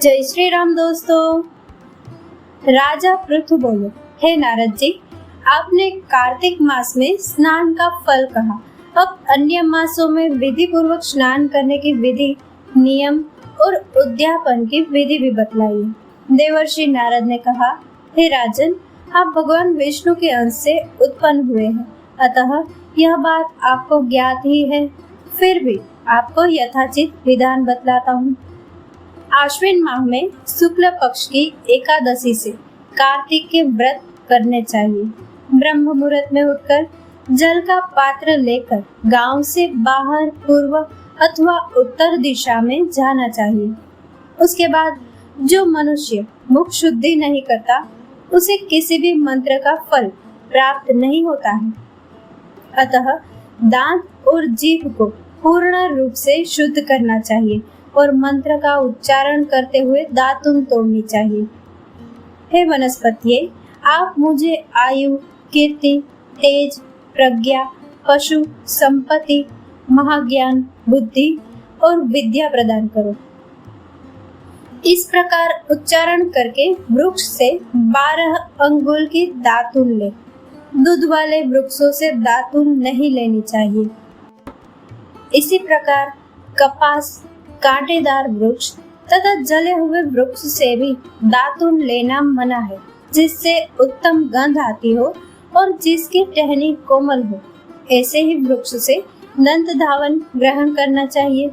जय श्री राम दोस्तों। राजा पृथु बोले, हे नारद जी, आपने कार्तिक मास में स्नान का फल कहा। अब अन्य मासों में विधि पूर्वक स्नान करने की विधि, नियम और उद्यापन की विधि भी बतलाइए। देवर्षि नारद ने कहा, हे राजन, आप भगवान विष्णु के अंश से उत्पन्न हुए हैं, अतः यह बात आपको ज्ञात ही है। फिर भी आपको यथाचित विधान बतलाता हूँ। आश्विन माह में शुक्ल पक्ष की एकादशी से कार्तिक के व्रत करने चाहिए। ब्रह्म मुहूर्त में उठकर जल का पात्र लेकर गांव से बाहर पूर्व अथवा उत्तर दिशा में जाना चाहिए। उसके बाद जो मनुष्य मुख शुद्धि नहीं करता, उसे किसी भी मंत्र का फल प्राप्त नहीं होता है। अतः दांत और जीभ को पूर्ण रूप से शुद्ध करना चाहिए और मंत्र का उच्चारण करते हुए दातुन तोड़नी चाहिए। हे वनस्पतिये, आप मुझे आयु, कीर्ति, तेज, प्रज्ञा, पशु, संपत्ति, महाज्ञान, बुद्धि और विद्या प्रदान करो। इस प्रकार उच्चारण करके वृक्ष से 12 अंगुल की दातुन ले। दूध वाले वृक्षों से दातुन नहीं लेनी चाहिए। इसी प्रकार कपास, कांटेदार वृक्ष तथा जले हुए वृक्ष से भी दातुन लेना मना है, जिससे उत्तम गंध आती हो और जिसकी टहनी कोमल हो। ऐसे ही वृक्ष से दंत धावन ग्रहण करना चाहिए।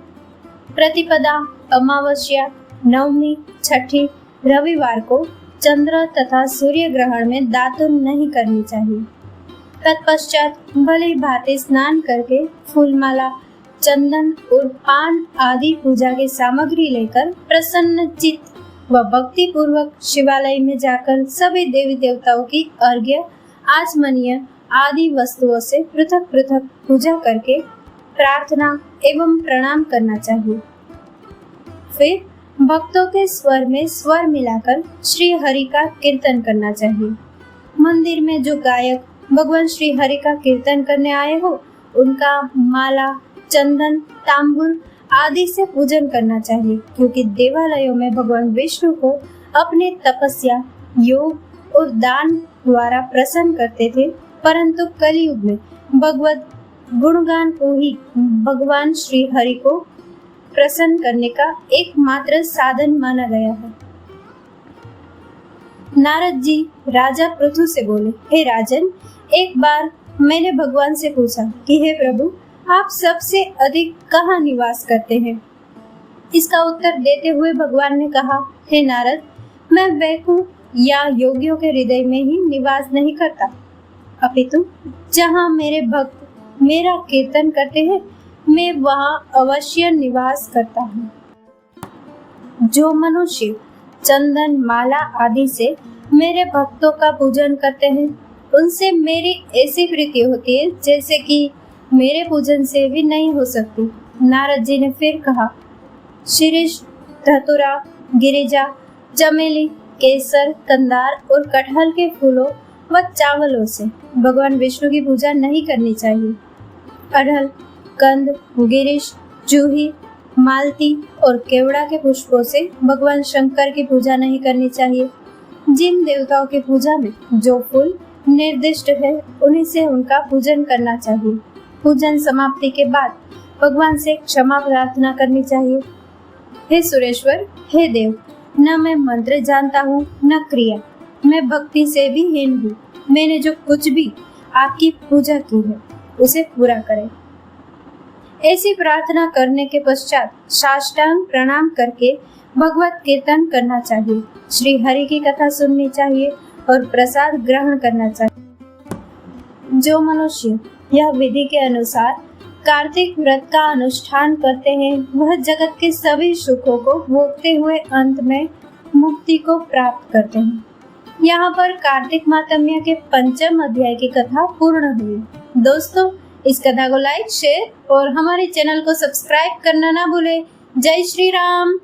प्रतिपदा, अमावस्या, नवमी, छठी, रविवार को चंद्र तथा सूर्य ग्रहण में दातुन नहीं करनी चाहिए। तत्पश्चात भली भांति स्नान करके फूलमाला, चंदन और पान आदि पूजा की सामग्री लेकर प्रसन्न चित्त व भक्ति पूर्वक शिवालय में जाकर सभी देवी देवताओं की अर्घ्य, आचमनीय आदि वस्तुओं से पृथक पृथक पूजा करके प्रार्थना एवं प्रणाम करना चाहिए। फिर भक्तों के स्वर में स्वर मिलाकर श्री हरि का कीर्तन करना चाहिए। मंदिर में जो गायक भगवान श्री हरि का कीर्तन करने आए हो, उनका माला, चंदन, तांबुल आदि से पूजन करना चाहिए, क्योंकि देवालयों में भगवान विष्णु को अपने तपस्या, योग और दान द्वारा प्रसन्न करते थे। परंतु कलयुग में भगवत गुणगान को ही भगवान श्री हरि को प्रसन्न करने का एकमात्र साधन माना गया है। नारद जी राजा पृथु से बोले, हे राजन, एक बार मैंने भगवान से पूछा कि हे प्रभु, आप सबसे अधिक कहाँ निवास करते हैं? इसका उत्तर देते हुए भगवान ने कहा, हे नारद, मैं वैकुंठ या योगियों के हृदय में ही निवास नहीं करता, अपितु जहाँ मेरे भक्त मेरा कीर्तन करते हैं, मैं वहाँ अवश्य निवास करता हूँ। जो मनुष्य चंदन, माला आदि से मेरे भक्तों का पूजन करते हैं, उनसे मेरी ऐसी प्रीति होती है जैसे कि मेरे पूजन से भी नहीं हो सकती। नारद जी ने फिर कहा, शिरीष, धतुरा, गिरिजा, चमेली, केसर, कंदार और कटहल के फूलों व चावलों से भगवान विष्णु की पूजा नहीं करनी चाहिए। अड़हल, कंद, गिरीश, जूही, मालती और केवड़ा के पुष्पों से भगवान शंकर की पूजा नहीं करनी चाहिए। जिन देवताओं की पूजा में जो फूल निर्दिष्ट है, उन्हीं से उनका पूजन करना चाहिए। पूजन समाप्ति के बाद भगवान से क्षमा प्रार्थना करनी चाहिए। हे सुरेश्वर, हे देव, न मैं मंत्र जानता हूँ न क्रिया, मैं भक्ति से भी हीन हूँ। मैंने जो कुछ भी आपकी पूजा की है, उसे पूरा करें। ऐसी प्रार्थना करने के पश्चात साष्टांग प्रणाम करके भगवत कीर्तन करना चाहिए, श्री हरि की कथा सुननी चाहिए और प्रसाद ग्रहण करना चाहिए। जो मनुष्य यह विधि के अनुसार कार्तिक व्रत का अनुष्ठान करते हैं, वह जगत के सभी सुखों को भोगते हुए अंत में मुक्ति को प्राप्त करते हैं। यहाँ पर कार्तिक मातम्य के 5वें अध्याय की कथा पूर्ण हुई। दोस्तों, इस कथा को लाइक, शेयर और हमारे चैनल को सब्सक्राइब करना ना भूले। जय श्री राम।